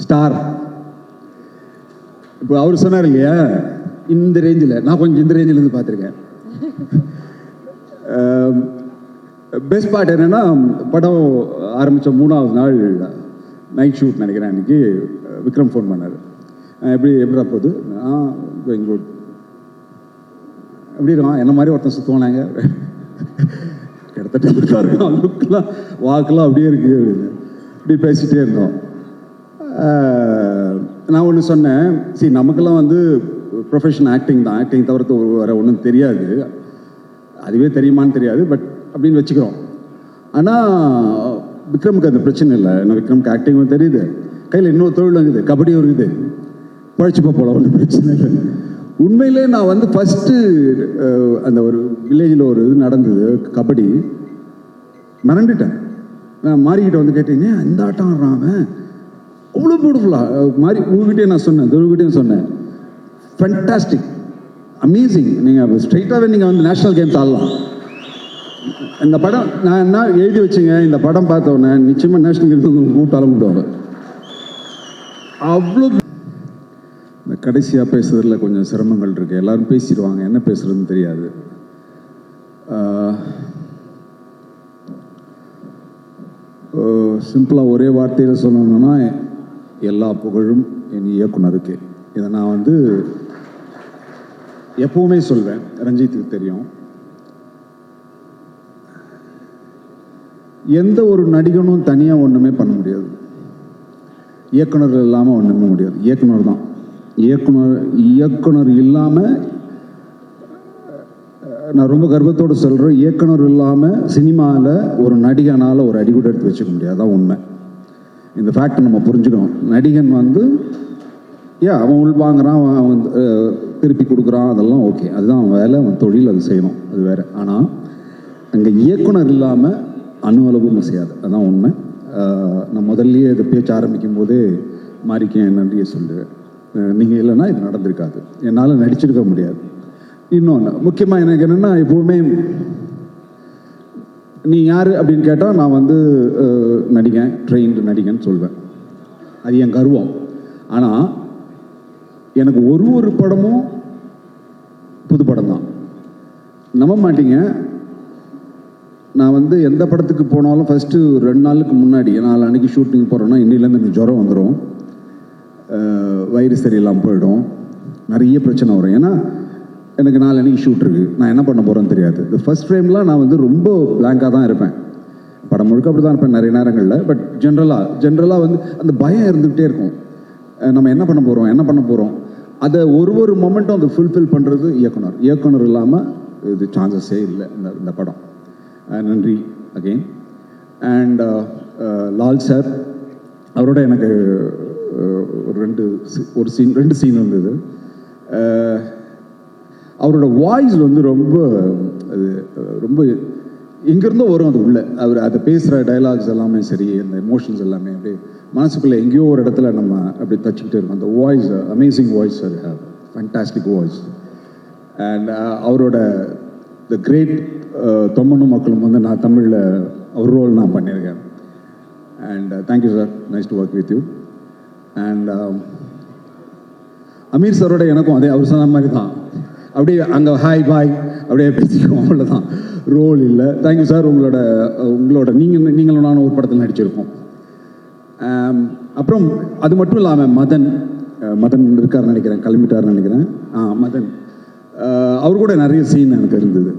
Star. இப்போ அவர் சொன்னார் இல்லையா, இந்த ரேஞ்சில், நான் கொஞ்சம் இந்த ரேஞ்சில் இருந்து பார்த்துருக்கேன். பெஸ்ட் பார்ட் என்னென்னா, படம் ஆரம்பித்த 3வது நாள் நைட் ஷூட் நினைக்கிறேன். அன்றைக்கி விக்ரம் ஃபோன் பண்ணார். எப்படிடா போகுது? Going good. எப்படி இருக்கான்? என்ன மாதிரி ஒருத்தன் சுற்றுவானாங்க, கிட்டத்தட்ட லுக்கெலாம் வாக்கெலாம் அப்படியே இருக்கு அப்படின்னு இப்படி பேசிகிட்டே இருந்தோம். நான் ஒன்று சொன்னேன், சரி நமக்கெல்லாம் வந்து ப்ரொஃபஷன் ஆக்டிங் தான், ஆக்டிங் தவிர்த்து வேறு ஒன்றும் தெரியாது, அதுவே தெரியுமான்னு தெரியாது, பட் அப்படின்னு வச்சுக்கிறோம். ஆனால் விக்ரமுக்கு அந்த பிரச்சனை இல்லை. ஏன்னா விக்ரமுக்கு ஆக்டிங்கும் தெரியுது, கையில் இன்னொரு தொழில் இருக்குது, கபடியும் இருக்குது, பழச்சிப்போ போல ஒன்றும் பிரச்சனை இல்லை. உண்மையிலே நான் வந்து ஃபஸ்ட்டு அந்த ஒரு வில்லேஜில் ஒரு இது நடந்தது, கபடி, மறந்துட்டேன். நான் மாறிக்கிட்ட வந்து கேட்டீங்க, இந்த ஆட்டம் ஆடுறான் அவன், அவ்வளோ பியூட்டிஃபுல்லாக மாறி. உங்ககிட்டே நான் சொன்னேன், துருகிட்டையும் சொன்னேன், ஃபேண்டாஸ்டிக், அமேசிங். நீங்கள் ஸ்ட்ரைட்டாகவே நீங்கள் வந்து நேஷ்னல் கேம்ஸ் ஆடலாம். இந்த படம் நான் என்ன எழுதி வச்சுங்க, இந்த படம் பார்த்தோன்னே நிச்சயமாக நேஷ்னல் கேம்ஸ் வந்து கூப்பிட்டாலும் கூப்பிடுவாங்க. அவ்வளோ. இந்த கடைசியாக பேசுறதுல கொஞ்சம் சிரமங்கள் இருக்குது. எல்லோரும் பேசிடுவாங்க, என்ன பேசுகிறதுன்னு தெரியாது. சிம்பிளாக ஒரே வார்த்தையில் சொல்லணும்னா, எல்லா புகழும் என் இயக்குனருக்கு. இதை நான் வந்து எப்பவுமே சொல்வேன், ரஞ்சித்துக்கு தெரியும். எந்த ஒரு நடிகனும் தனியாக ஒன்றுமே பண்ண முடியாது, இயக்குனர் இல்லாமல் ஒன்றுமே முடியாது. இயக்குனர் தான். இயக்குனர் இல்லாமல், நான் ரொம்ப கர்வத்தோடு சொல்கிறேன், இயக்குனர் இல்லாமல் சினிமாவில் ஒரு நடிகனால் ஒரு அடி கூட எடுத்து வச்சுக்க முடியாது. அதான் உண்மை. இந்த ஃபேக்டை நம்ம புரிஞ்சுக்கணும். நடிகன் வந்து அவன் உள்வாங்கிறான், அவன் திருப்பி கொடுக்குறான், அதெல்லாம் ஓகே, அதுதான் அவன் வேலை, அவன் தொழில், அது செய்யணும், அது வேறு. ஆனால் அங்கே இயக்குனர் இல்லாமல் அணுவளவும் செய்யாது, அதுதான் உண்மை. நான் முதல்லையே இதை பேச்சு ஆரம்பிக்கும் போதே மாறிக்கேன் நன்றியை சொல்லுவேன். நீங்கள் இல்லைன்னா இது நடந்திருக்காது, என்னால் நடிச்சிருக்க முடியாது. இன்னொன்று முக்கியமாக எனக்கு என்னென்னா, எப்போவுமே நீ யார் அப்படின்னு கேட்டால் நான் வந்து நடிகன், ட்ரெயின்டு நடிகன் சொல்வேன். அது என் கர்வம். ஆனால் எனக்கு ஒரு படமும் புது படம் தான். நம்ப மாட்டீங்க, நான் வந்து எந்த படத்துக்கு போனாலும் ஃபஸ்ட்டு 2 நாளுக்கு முன்னாடி, 4 அன்றைக்கி ஷூட்டிங் போகிறோன்னா இன்னிலேருந்து எனக்கு ஜுரம் வந்துடும், வயிறு சரியில்லாமல் போயிடும், நிறைய பிரச்சனை வரும். ஏன்னா எனக்கு 4 அன்றைக்கி ஷூட் இருக்குது, நான் என்ன பண்ண போகிறேன்னு தெரியாது. இந்த ஃபஸ்ட் ஃப்ரேம்லாம் நான் வந்து ரொம்ப பிளாங்காக தான் இருப்பேன். படம் முழுக்க அப்படி தான் இருப்பேன் நிறைய நேரங்களில். பட் ஜென்ரலாக வந்து அந்த பயம் இருந்துகிட்டே இருக்கும். நம்ம என்ன பண்ண போகிறோம் அதை ஒரு மொமெண்ட்டும் அதை ஃபுல்ஃபில் பண்ணுறது இயக்குனர் இல்லாமல் இது சான்சஸே இல்லை இந்த படம். நன்றி அகெயின். அண்ட் லால் சார், அவரோட எனக்கு ரெண்டு சீன் இருந்தது. அவரோட வாய்ஸ் வந்து ரொம்ப எங்கேருந்தோ வரும் அது உள்ள. அவர் அதை பேசுகிற டைலாக்ஸ் எல்லாமே சரி, அந்த எமோஷன்ஸ் எல்லாமே அப்படியே மனசுக்குள்ளே எங்கேயோ ஒரு இடத்துல நம்ம அப்படி தச்சுக்கிட்டே இருக்கோம். அந்த voice, amazing voice sir, fantastic voice. And அவரோட த கிரேட் தொம்மனும் மக்களும் வந்து நான் தமிழில் ஒரு ரோல் நான் பண்ணியிருக்கேன். And thank you sir, nice to work with you. And Aamir சாரோட எனக்கும் அதே அவர் சொன்ன மாதிரி தான், அப்படியே அங்கே ஹாய் பாய் அப்படியே பேசிக்குவோம், அவ்வளோதான், ரோல் இல்லை. Thank you sir. உங்களோட நீங்களும் நானும் ஒரு படத்தில் நடிச்சிருக்கோம். அப்புறம் அது மட்டும் இல்லாமல் மதன் இருக்காருன்னு நினைக்கிறேன், கிளம்பிட்டாருன்னு நினைக்கிறேன். மதன், அவர் கூட நிறைய சீன் எனக்கு இருந்தது.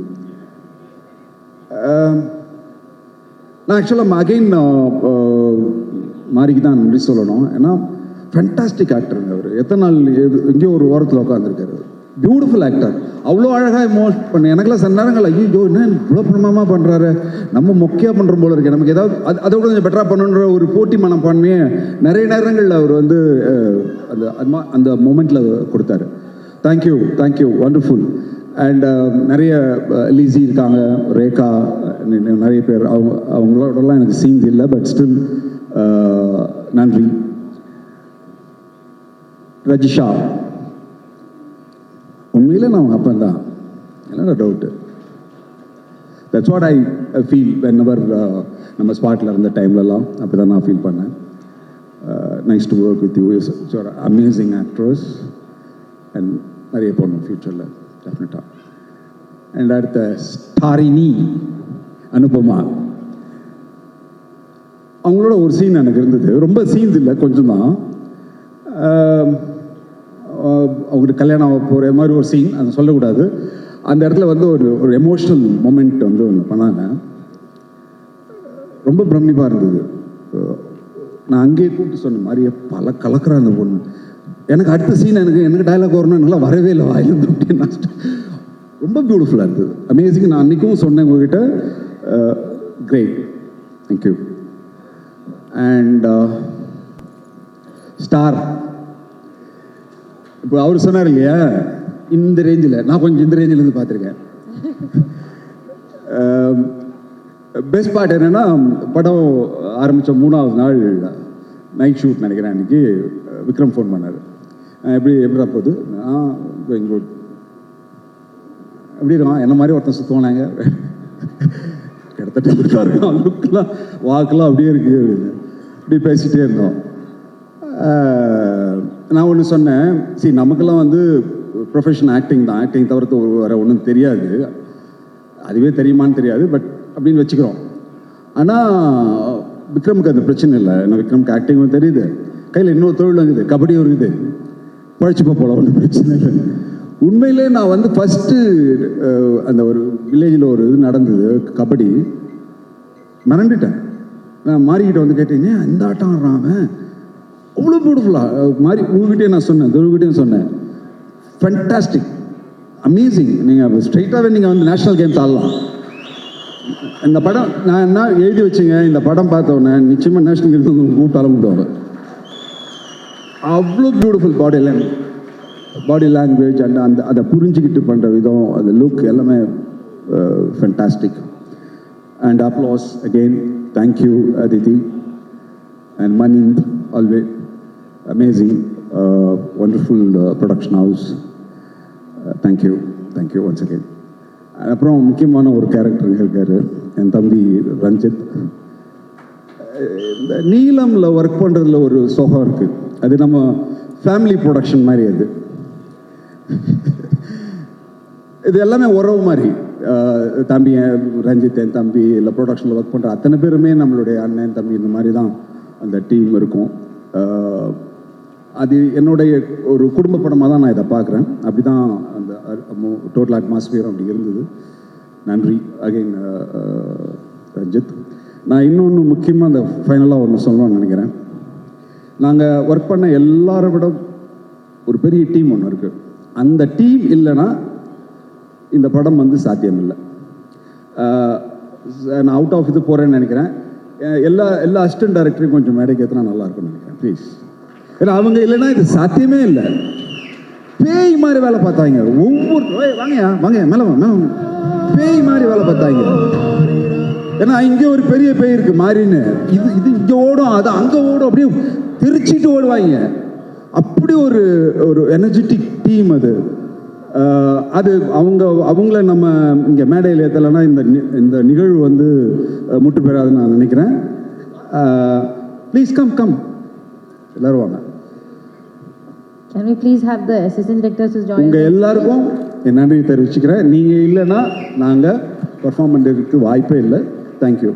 நான் ஆக்சுவலாக அகெயின் மாறிக்கு தான் நன்றி சொல்லணும். ஏன்னா ஃபேண்டாஸ்டிக் ஆக்டருங்க அவர். எத்தனை நாள் எங்கேயோ ஒரு ஓரத்தில் உட்காந்துருக்காரு. பியூட்டிஃபுல் ஆக்டர், அவ்வளோ அழகாக எமோஷன் பண்ண. எனக்குலாம் சில நேரங்கள் ஐயோ என்ன இவ்வளோ பிரமாதமாக பண்ணுறாரு, நம்ம மொக்கையாக பண்ணுறோம் போல இருக்குது, நமக்கு ஏதாவது அதை விட கொஞ்சம் பெட்டராக பண்ணுன்ற ஒரு போட்டி மனப்பான்மையே நிறைய நேரங்களில் அவர் வந்து அந்த மொமெண்ட்டில் கொடுத்தாரு. Thank you wonderful. அண்ட் நிறைய லிஸி இருக்காங்க, ரேகா, நிறைய பேர், அவங்களோடலாம் எனக்கு சீன்ஸ் இல்லை, பட் ஸ்டில் நன்றி. ரஜிஷா, உண்மையில் நான் அப்பன் தான், என்னோட doubt. That's what I feel when எவர் நம்ம ஸ்பாட்டில் இருந்த டைம்லலாம் அப்படி தான் நான் ஃபீல் பண்ணேன். nice to work with you. You're an amazing actress and நிறைய போடணும் ஃப்யூச்சரில் டெஃபினட்டாக. அண்ட் அடுத்த ஸ்டாரினி அனுபமா, அவங்களோட ஒரு சீன் எனக்கு இருந்தது. ரொம்ப சீன்ஸ் இல்லை, கொஞ்சம் தான். அவங்களுக்கு கல்யாணம் ஆக போகிற மாதிரி ஒரு சீன், அதை சொல்லக்கூடாது. அந்த இடத்துல வந்து ஒரு எமோஷ்னல் மொமெண்ட் வந்து ஒன்று பண்ணாங்க. ரொம்ப பிரமிப்பாக இருந்தது. நான் அங்கேயே கூப்பிட்டு சொன்ன மாதிரியே பல கலக்கிற அந்த பொண்ணு. எனக்கு அடுத்த சீன் எனக்கு டைலாக் வரணும், நல்லா வரவே இல்லை வாயிலிருந்து அப்படின்னு. ரொம்ப பியூட்டிஃபுல்லாக இருந்தது, அமேசிங். நான் அன்றைக்கும் சொன்னேன் உங்ககிட்ட. Great, thank you. அண்ட் ஸ்டார், இப்போ அவர் சொன்னார் இல்லையா, இந்த ரேஞ்சில் நான் கொஞ்சம் இந்த ரேஞ்சில் இருந்து பார்த்துருக்கேன். பெஸ்ட் பார்ட் என்னென்னா, படம் ஆரம்பித்த 3வது நாள் நைட் ஷூட் நினைக்கிறேன். அன்றைக்கி விக்ரம் ஃபோன் பண்ணார். எப்படிடா போகுது? Going good. எப்படி இருக்கான்? என்ன மாதிரி ஒருத்தன் சுற்றுவானாங்க, கிட்டத்தட்ட இருக்காரு. லுக்கெலாம் வாக்கெலாம் அப்படியே இருக்கு அப்படின்னு இப்படி பேசிகிட்டே இருந்தோம். நான் ஒன்று சொன்னேன், சரி நமக்கெல்லாம் வந்து ப்ரொஃபஷன் ஆக்டிங் தான், ஆக்டிங் தவிர்த்து வேறு ஒன்றும் தெரியாது, அதுவே தெரியுமான்னு தெரியாது, பட் அப்படின்னு வச்சுக்கிறோம். ஆனால் விக்ரமுக்கு அந்த பிரச்சனை இல்லை. ஏன்னா விக்ரமுக்கு ஆக்டிங்கும் தெரியுது, கையில் இன்னொரு தொழில் இருக்குது, கபடியும் இருக்குது, பழச்சிப்போ போல ஒன்றும் பிரச்சனை இல்லை. உண்மையிலே நான் வந்து ஃபஸ்ட்டு அந்த ஒரு வில்லேஜில் ஒரு இது நடந்தது, கபடி, மறந்துட்டேன். நான் மாறிக்கிட்ட வந்து கேட்டீங்க, இந்த ஆட்டம் ஆடுறான் அவ்வளோ பியூட்டிஃபுல்லாக மாறி. உங்ககிட்டே நான் சொன்னேன், துருவகிட்டையும் சொன்னேன், ஃபேண்டாஸ்டிக், அமேசிங். நீங்கள் ஸ்ட்ரைட்டாகவே நீங்கள் வந்து நேஷ்னல் கேம்ஸ் ஆடலாம். இந்த படம் நான் என்ன எழுதி வச்சுங்க, இந்த படம் பார்த்தோன்னே நிச்சயமாக நேஷ்னல் கேம்ஸ் வந்து கூப்பிட்டாலும் கூப்பிடுவாங்க. அவ்வளோ பியூட்டிஃபுல் பாடி லாங்குவேஜ் அண்ட் அதை புரிஞ்சுக்கிட்டு பண்ணுற விதம், அந்த லுக் எல்லாமே fantastic. And applause again, thank you Aditi and மனிந்த், always amazing, wonderful production house. Thank you once again. அப்புறம் முக்கியமான ஒரு கேரக்டர் இருக்கார், என் தம்பி ரஞ்சித். இந்த நீலமில் ஒர்க் பண்ணுறதுல ஒரு சுகம் இருக்குது, அது நம்ம ஃபேமிலி ப்ரொடக்ஷன் மாதிரி. அது இது எல்லாமே உறவு மாதிரி. தம்பி ரஞ்சித், என் தம்பி, இல்லை ப்ரொடக்ஷனில் ஒர்க் பண்ணுற அத்தனை பேருமே நம்மளுடைய அண்ணன் தம்பி, இந்த மாதிரி தான் அந்த டீம் இருக்கும். அது என்னுடைய ஒரு குடும்ப படமாக தான் நான் இதை பார்க்குறேன். அப்படி தான் அந்த டோட்டல் அட்மாஸ்பியர் அப்படி இருந்தது. நன்றி அகைன் ரஞ்சித். நான் இன்னொன்று முக்கியமாக அந்த ஃபைனலாக ஒன்று சொல்லணும்னு நினைக்கிறேன். நாங்கள் ஒர்க் பண்ண எல்லாரை விட ஒரு பெரிய டீம் ஒன்று இருக்குது. அந்த டீம் இல்லைன்னா இந்த படம் வந்து சாத்தியம் இல்லை. நான் அவுட் ஆஃப் இது போகிறேன்னு நினைக்கிறேன். எல்லா அசிஸ்டன்ட் டைரக்டரையும் கொஞ்சம் மேடைக்கு ஏற்றினா நல்லா இருக்கும்னு நினைக்கிறேன், ப்ளீஸ். ஏன்னா அவங்க இல்லைன்னா இது சாத்தியமே இல்லை. பேய் மாதிரி வேலை பார்த்தாங்க, ஒவ்வொரு வாங்க மேலே பேய் மாதிரி வேலை பார்த்தாங்க. ஏன்னா இங்கே ஒரு பெரிய பேய் இருக்கு மாறின்னு, இது இங்கே ஓடும், அது அங்கே ஓடும், அப்படியே பிரிச்சுட்டு ஓடுவாங்க. அப்படி ஒரு எனர்ஜெட்டிக் டீம் அது. அது அவங்கள நம்ம இங்கே மேடையில் ஏற்றலைன்னா இந்த நிகழ்வு வந்து முட்டு பெறாதுன்னு நான் நினைக்கிறேன். ப்ளீஸ் கம் எல்லாரும் வாங்க. Can we please have the assistant directors to join? உங்கள் எல்லாருக்கும் என் நன்றி தெரிவிச்சுக்கிறேன். நீங்கள் இல்லைன்னா நாங்கள் பர்ஃபார்ம் பண்ணுறதுக்கு வாய்ப்பே இல்லை. தேங்க்யூ.